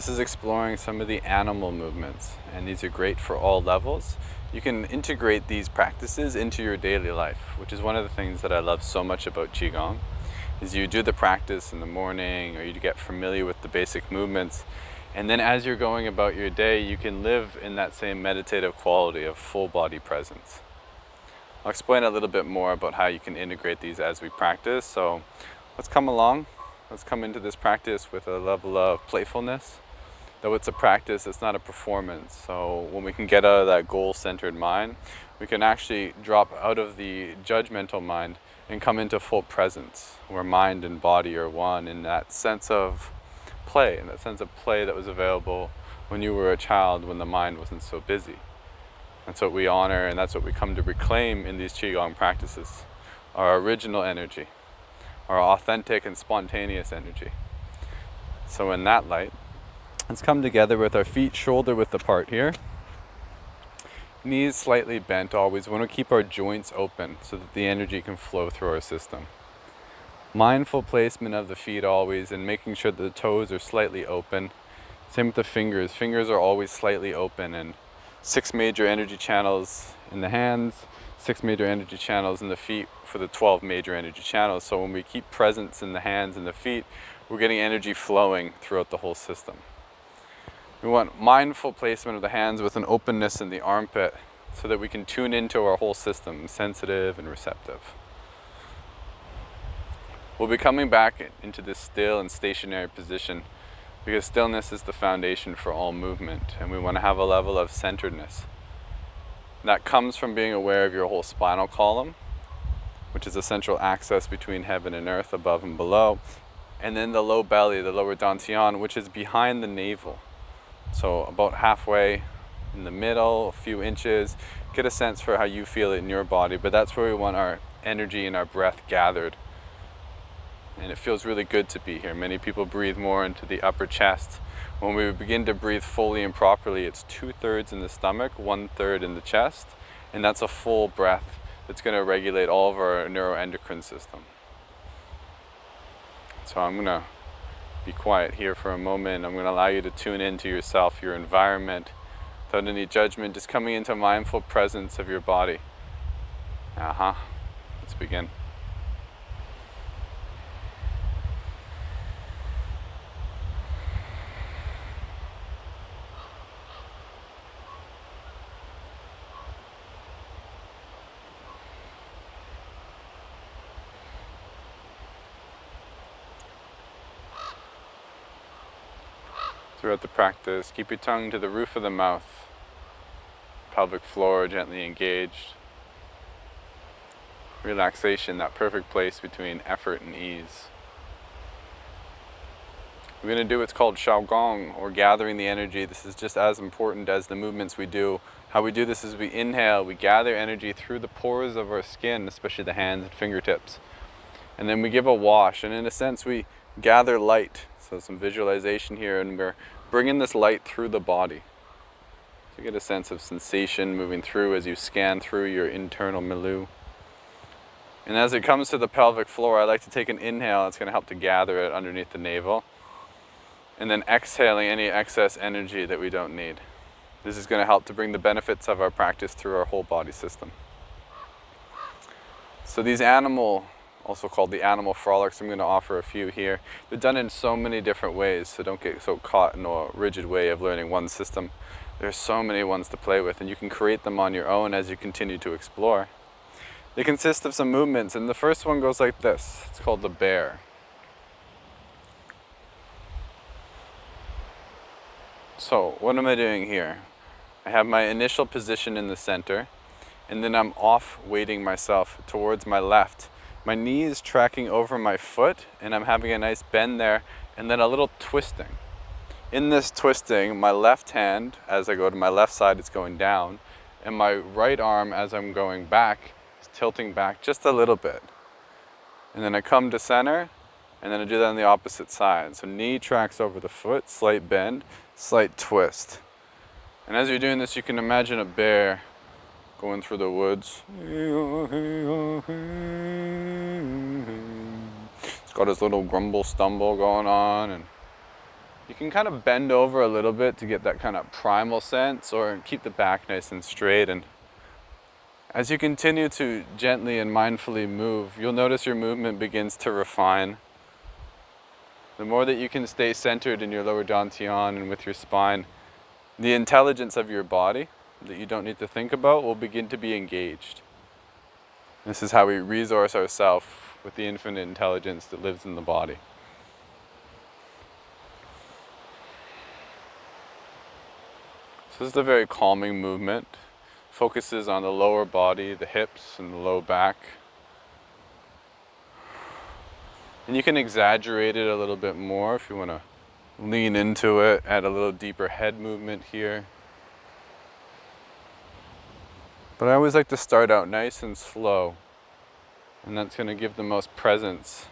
This is exploring some of the animal movements, and these are great for all levels. You can integrate these practices into your daily life, which is one of the things that I love so much about Qigong, is you do the practice in the morning, or you get familiar with the basic movements, and then as you're going about your day, you can live in that same meditative quality of full body presence. I'll explain a little bit more about how you can integrate these as we practice, so let's come along. Let's come into this practice with a level of playfulness. Though it's a practice, it's not a performance. So when we can get out of that goal-centered mind, we can actually drop out of the judgmental mind and come into full presence, where mind and body are one, in that sense of play, that was available when you were a child, when the mind wasn't so busy. That's what we honor, and that's what we come to reclaim in these Qigong practices. Our original energy, our authentic and spontaneous energy. So in that light, let's come together with our feet shoulder width apart here. Knees slightly bent always. We want to keep our joints open so that the energy can flow through our system. Mindful placement of the feet always, and making sure that the toes are slightly open. Same with the fingers. Fingers are always slightly open, and 6 major energy channels in the hands, 6 major energy channels in the feet for the 12 major energy channels. So when we keep presence in the hands and the feet, we're getting energy flowing throughout the whole system. We want mindful placement of the hands with an openness in the armpit so that we can tune into our whole system, sensitive and receptive. We'll be coming back into this still and stationary position because stillness is the foundation for all movement, and we want to have a level of centeredness. That comes from being aware of your whole spinal column, which is a central axis between heaven and earth, above and below, and then the low belly, the lower dantian, which is behind the navel. So about halfway in the middle, a few inches. Get a sense for how you feel it in your body, but that's where we want our energy and our breath gathered. And it feels really good to be here. Many people breathe more into the upper chest. When we begin to breathe fully and properly, it's 2/3 in the stomach, 1/3 in the chest, and that's a full breath that's going to regulate all of our neuroendocrine system. So I'm going to be quiet here for a moment. I'm going to allow you to tune into yourself, your environment, without any judgment, just coming into mindful presence of your body. Let's begin. Throughout the practice, keep your tongue to the roof of the mouth, pelvic floor gently engaged. Relaxation, that perfect place between effort and ease. We're going to do what's called Shao Gong, or gathering the energy. This is just as important as the movements we do. How we do this is we inhale, we gather energy through the pores of our skin, especially the hands and fingertips. And then we give a wash, and in a sense we gather light. So some visualization here, and we're bringing this light through the body. So you get a sense of sensation moving through as you scan through your internal milieu. And as it comes to the pelvic floor, I like to take an inhale. It's going to help to gather it underneath the navel. And then exhaling any excess energy that we don't need. This is going to help to bring the benefits of our practice through our whole body system. So these also called the Animal Frolics, I'm going to offer a few here. They're done in so many different ways, so don't get so caught in a rigid way of learning one system. There's so many ones to play with, and you can create them on your own as you continue to explore. They consist of some movements, and the first one goes like this. It's called the bear. So what am I doing here? I have my initial position in the center, and then I'm off-weighting myself towards my left. My knee is tracking over my foot, and I'm having a nice bend there, and then a little twisting. In this twisting, my left hand, as I go to my left side, it's going down, and my right arm, as I'm going back, is tilting back just a little bit. And then I come to center, and then I do that on the opposite side. So knee tracks over the foot, slight bend, slight twist. And as you're doing this, you can imagine a bear going through the woods. It's got his little grumble stumble going on, and You can kind of bend over a little bit to get that kind of primal sense, or keep the back nice and straight. And as you continue to gently and mindfully move, you'll notice your movement begins to refine. The more that you can stay centered in your lower dantian and with your spine, the intelligence of your body that you don't need to think about will begin to be engaged. This is how we resource ourselves with the infinite intelligence that lives in the body. So this is a very calming movement. Focuses on the lower body, the hips and the low back. And you can exaggerate it a little bit more if you want to lean into it, add a little deeper head movement here. But I always like to start out nice and slow, and that's going to give the most presence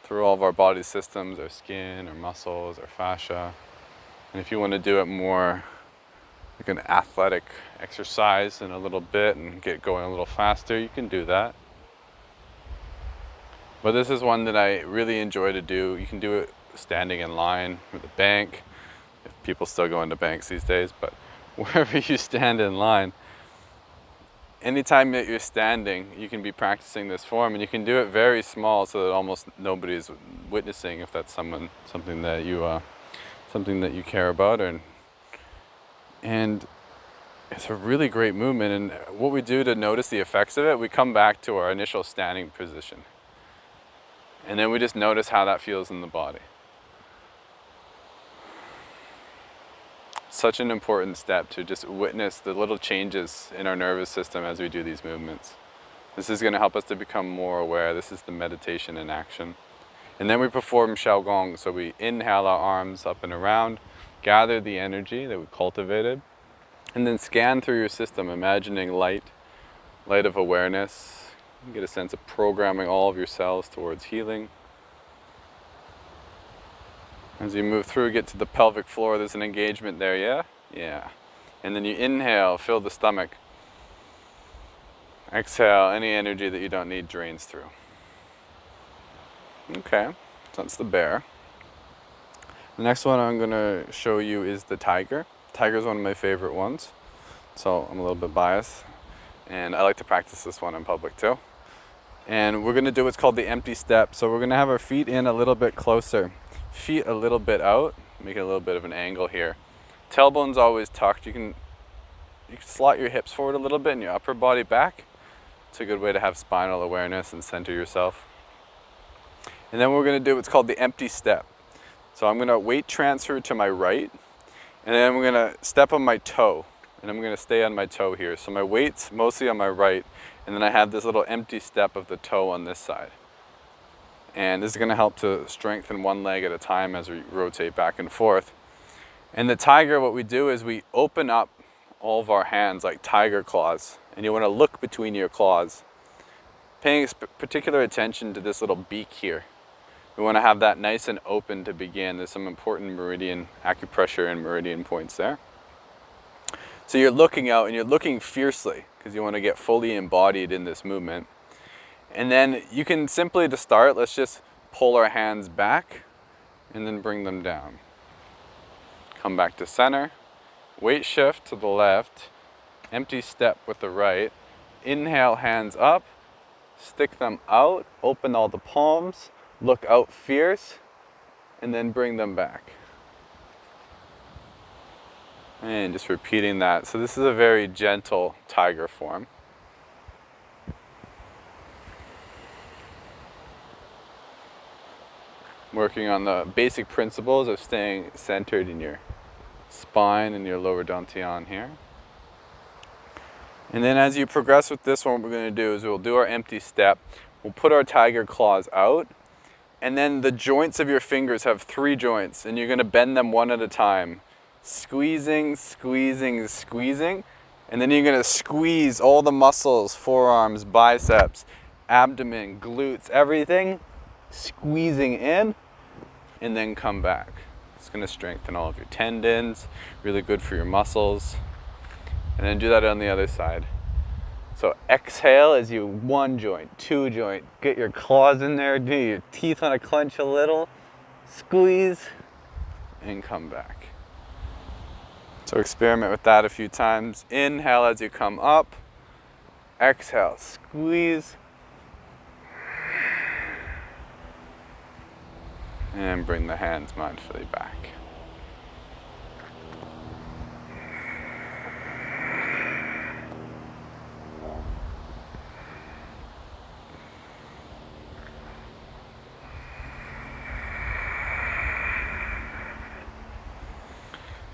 through all of our body systems, our skin, our muscles, our fascia. And if you want to do it more like an athletic exercise in a little bit and get going a little faster, you can do that. But this is one that I really enjoy to do. You can do it standing in line with a bank, if people still go into banks these days, but wherever you stand in line, anytime that you're standing, you can be practicing this form, and you can do it very small so that almost nobody's witnessing, if that's something that you care about. And it's a really great movement, and what we do to notice the effects of it, we come back to our initial standing position. And then we just notice how that feels in the body. Such an important step to just witness the little changes in our nervous system as we do these movements. This is going to help us to become more aware. This is the meditation in action. And then we perform Shao Gong. So we inhale our arms up and around, gather the energy that we cultivated, and then scan through your system, imagining light of awareness. You get a sense of programming all of your cells towards healing. As you move through, get to the pelvic floor, there's an engagement there, yeah? Yeah. And then you inhale, fill the stomach. Exhale, any energy that you don't need drains through. Okay, so that's the bear. The next one I'm going to show you is the tiger. Tiger is one of my favorite ones, so I'm a little bit biased. And I like to practice this one in public too. And we're going to do what's called the empty step. So we're going to have our feet in a little bit closer. Feet a little bit out, making a little bit of an angle here. Tailbone's always tucked. You can slot your hips forward a little bit and your upper body back. It's a good way to have spinal awareness and center yourself. And then we're going to do what's called the empty step. So I'm going to weight transfer to my right, and then I'm going to step on my toe, and I'm going to stay on my toe here. So my weight's mostly on my right, and then I have this little empty step of the toe on this side. And this is going to help to strengthen one leg at a time as we rotate back and forth. And the tiger, what we do is we open up all of our hands like tiger claws, and you want to look between your claws, paying particular attention to this little beak here. We want to have that nice and open to begin. There's some important meridian acupressure and meridian points there. So you're looking out and you're looking fiercely because you want to get fully embodied in this movement. And then you can simply, to start, let's just pull our hands back and then bring them down. Come back to center, weight shift to the left, empty step with the right, inhale, hands up, stick them out, open all the palms, look out fierce, and then bring them back. And just repeating that. So this is a very gentle tiger form. Working on the basic principles of staying centered in your spine and your lower dantian here. And then as you progress with this one, what we're going to do is we'll do our empty step. We'll put our tiger claws out, and then the joints of your fingers have 3 joints, and you're going to bend them one at a time. Squeezing, squeezing, squeezing, and then you're going to squeeze all the muscles, forearms, biceps, abdomen, glutes, everything. Squeezing in, and then come back. It's going to strengthen all of your tendons, really good for your muscles. And then do that on the other side. So exhale as you 1 joint, 2 joint, get your claws in there, do your teeth want to clench a little, squeeze, and come back. So experiment with that a few times. Inhale as you come up. Exhale, squeeze. And bring the hands mindfully back.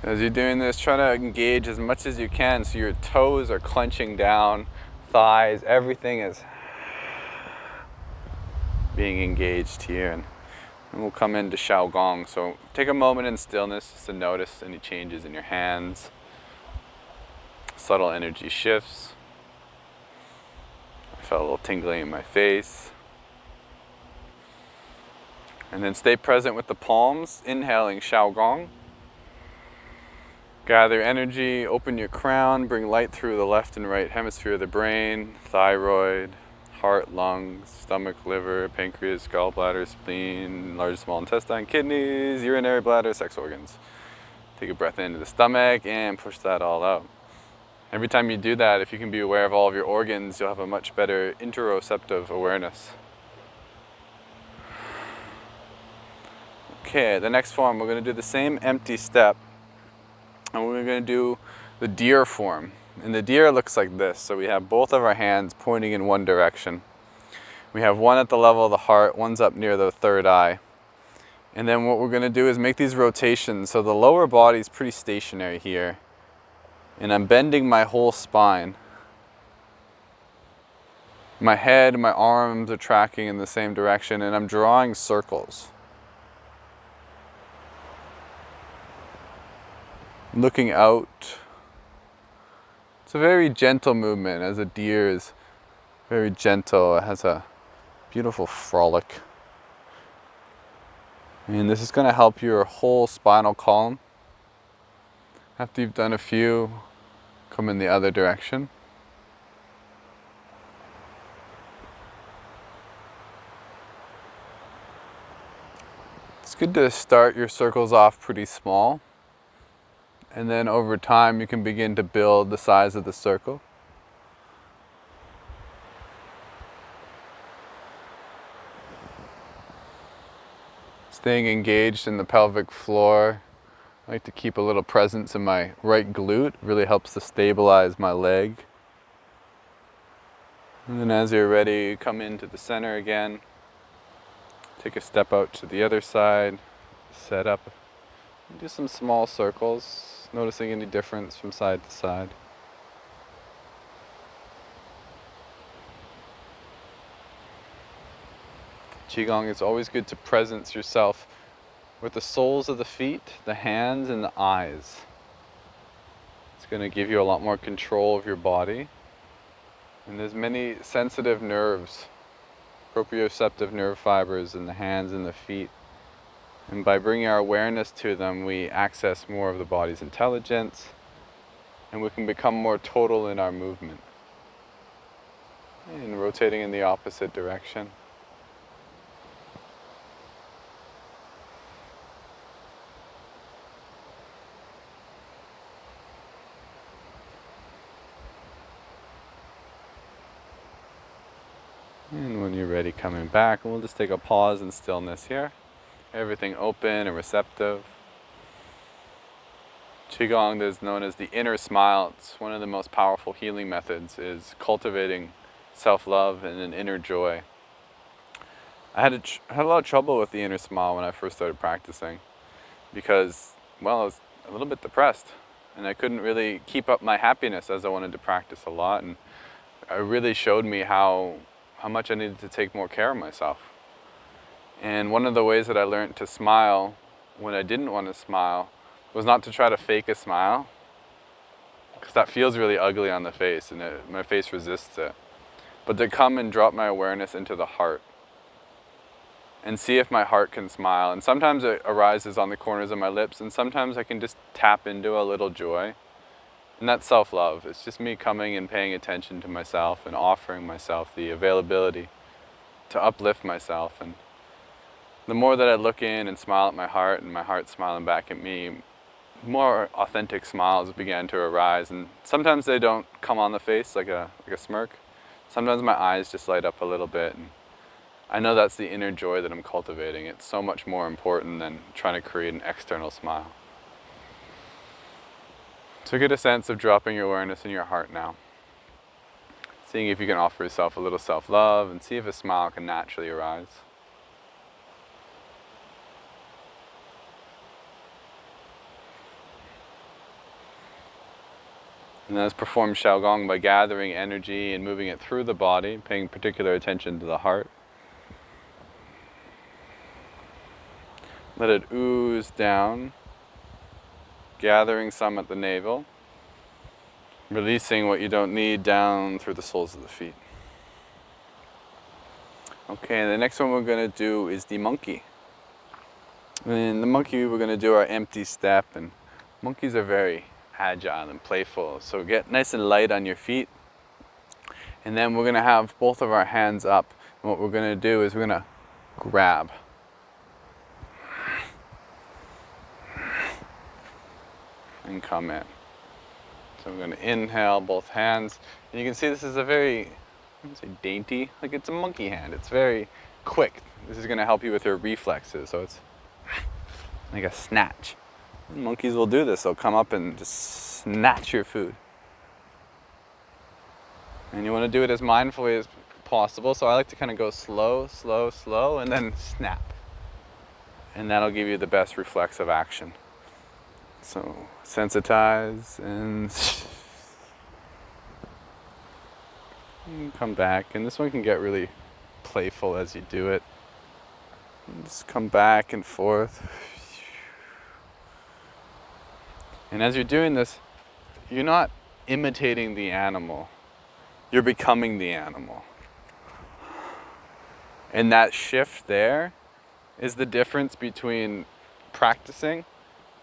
As you're doing this, try to engage as much as you can so your toes are clenching down, thighs, everything is being engaged here. And we'll come into Shao Gong. So take a moment in stillness just to notice any changes in your hands, subtle energy shifts. I felt a little tingling in my face. And then stay present with the palms, inhaling Shao Gong. Gather energy, open your crown, bring light through the left and right hemisphere of the brain, thyroid, heart, lungs, stomach, liver, pancreas, gallbladder, spleen, large small intestine, kidneys, urinary bladder, sex organs. Take a breath into the stomach and push that all out. Every time you do that, if you can be aware of all of your organs, you'll have a much better interoceptive awareness. Okay, the next form, we're going to do the same empty step. And we're going to do the deer form. And the deer looks like this. So we have both of our hands pointing in one direction. We have one at the level of the heart, one's up near the third eye. And then what we're going to do is make these rotations. So the lower body is pretty stationary here. And I'm bending my whole spine. My head and my arms are tracking in the same direction, and I'm drawing circles. Looking out. It's a very gentle movement, as a deer is very gentle. It has a beautiful frolic. And this is going to help your whole spinal column. After you've done a few, come in the other direction. It's good to start your circles off pretty small. And then over time you can begin to build the size of the circle. Staying engaged in the pelvic floor. I like to keep a little presence in my right glute. It really helps to stabilize my leg. And then as you're ready, come into the center again. Take a step out to the other side. Set up. Do some small circles. Noticing any difference from side to side. Qigong, it's always good to presence yourself with the soles of the feet, the hands, and the eyes. It's going to give you a lot more control of your body. And there's many sensitive nerves, proprioceptive nerve fibers in the hands and the feet. And by bringing our awareness to them, we access more of the body's intelligence, and we can become more total in our movement. And rotating in the opposite direction. And when you're ready, coming back, and we'll just take a pause in stillness here. Everything open and receptive. Qigong is known as the inner smile. It's one of the most powerful healing methods, is cultivating self-love and an inner joy. I had a lot of trouble with the inner smile when I first started practicing because, well, I was a little bit depressed and I couldn't really keep up my happiness as I wanted to practice a lot, and it really showed me how much I needed to take more care of myself. And one of the ways that I learned to smile when I didn't want to smile was not to try to fake a smile, because that feels really ugly on the face and my face resists it, but to come and drop my awareness into the heart and see if my heart can smile. And sometimes it arises on the corners of my lips, and sometimes I can just tap into a little joy. And that's self-love. It's just me coming and paying attention to myself and offering myself the availability to uplift myself. And the more that I look in and smile at my heart, and my heart smiling back at me, more authentic smiles began to arise. And sometimes they don't come on the face like a smirk. Sometimes my eyes just light up a little bit, and I know that's the inner joy that I'm cultivating. It's so much more important than trying to create an external smile. So get a sense of dropping your awareness in your heart now. Seeing if you can offer yourself a little self-love and see if a smile can naturally arise. And let's perform Shao Gong by gathering energy and moving it through the body, paying particular attention to the heart. Let it ooze down, gathering some at the navel, releasing what you don't need down through the soles of the feet. Okay, the next one we're going to do is the monkey. In the monkey, we're going to do our empty step, and monkeys are very agile and playful, so get nice and light on your feet. And then we're going to have both of our hands up, and what we're going to do is we're going to grab. And come in. So we're going to inhale both hands. And you can see this is a very, I wouldn't say dainty, like it's a monkey hand. It's very quick. This is going to help you with your reflexes. So it's like a snatch. Monkeys will do this. They'll come up and just snatch your food. And you want to do it as mindfully as possible. So I like to kind of go slow, slow, slow, and then snap. And that'll give you the best reflexive action. So sensitize and come back. And this one can get really playful as you do it. And just come back and forth. And as you're doing this, you're not imitating the animal. You're becoming the animal. And that shift there is the difference between practicing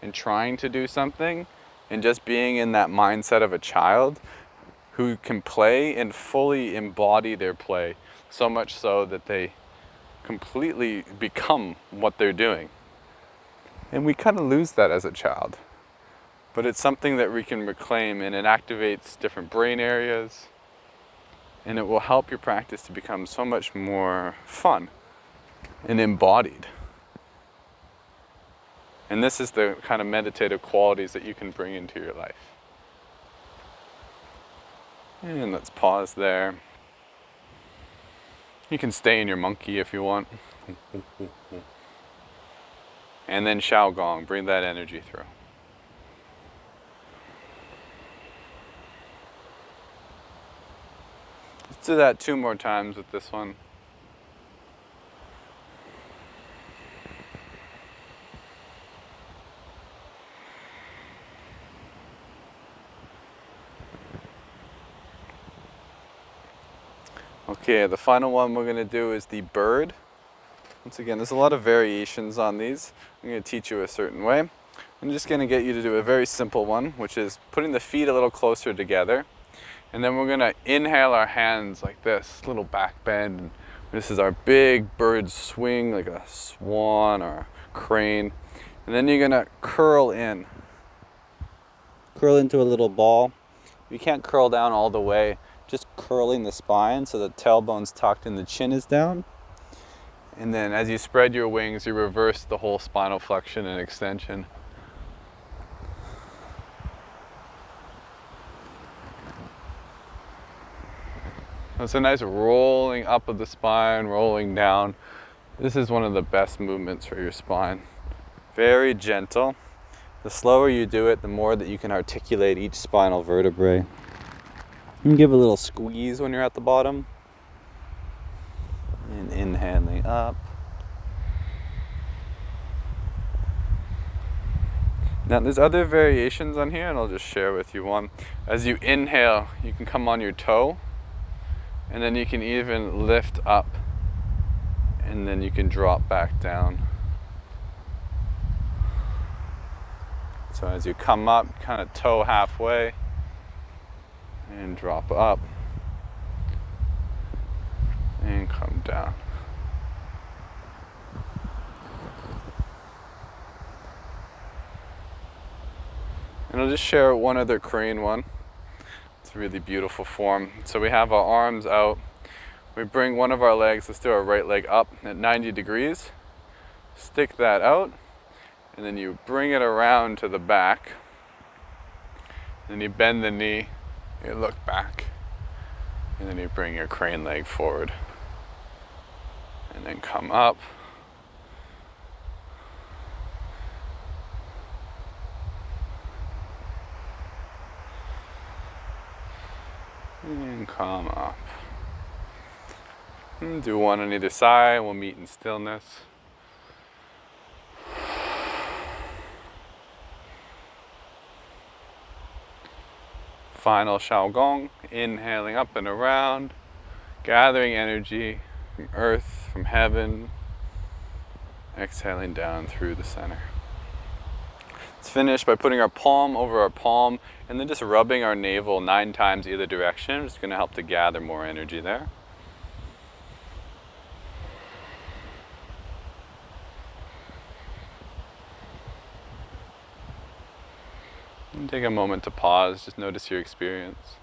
and trying to do something and just being in that mindset of a child who can play and fully embody their play, so much so that they completely become what they're doing. And we kind of lose that as a child. But it's something that we can reclaim, and it activates different brain areas, and it will help your practice to become so much more fun and embodied. And this is the kind of meditative qualities that you can bring into your life. And let's pause there. You can stay in your monkey if you want. And then Shao Gong, bring that energy through. Let's do that 2 more times with this one. Okay, the final one we're going to do is the bird. Once again, there's a lot of variations on these. I'm going to teach you a certain way. I'm just going to get you to do a very simple one, which is putting the feet a little closer together. And then we're going to inhale our hands like this, little back bend. This is our big bird swing, like a swan or a crane. And then you're going to curl in. Curl into a little ball. You can't curl down all the way. Just curling the spine so the tailbone's tucked and the chin is down. And then as you spread your wings, you reverse the whole spinal flexion and extension. It's a nice rolling up of the spine, rolling down. This is one of the best movements for your spine. Very gentle. The slower you do it, the more that you can articulate each spinal vertebrae. You can give a little squeeze when you're at the bottom. And inhaling up. Now there's other variations on here, and I'll just share with you one. As you inhale, you can come on your toe, and then you can even lift up, and then you can drop back down. So as you come up, kind of toe halfway, and drop up, and come down. And I'll just share one other crane one. It's a really beautiful form. So we have our arms out. We bring one of our legs, let's do our right leg up at 90 degrees. Stick that out, and then you bring it around to the back. Then you bend the knee, you look back, and then you bring your crane leg forward. And then come up. And come up. And do one on either side, we'll meet in stillness. Final Shao Gong, inhaling up and around, gathering energy from earth, from heaven, exhaling down through the center. Let's finish by putting our palm over our palm and then just rubbing our navel 9 times either direction. It's going to help to gather more energy there. And take a moment to pause, just notice your experience.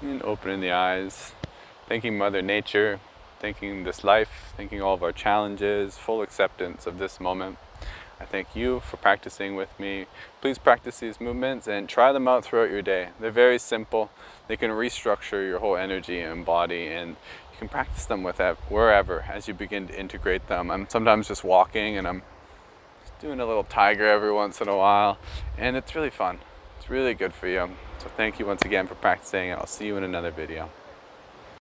And opening the eyes, thanking Mother Nature, thanking this life, thanking all of our challenges, full acceptance of this moment. I thank you for practicing with me. Please practice these movements and try them out throughout your day. They're very simple. They can restructure your whole energy and body, and you can practice them with wherever as you begin to integrate them. I'm sometimes just walking and I'm just doing a little tiger every once in a while, and it's really fun. It's really good for you. So thank you once again for practicing, and I'll see you in another video.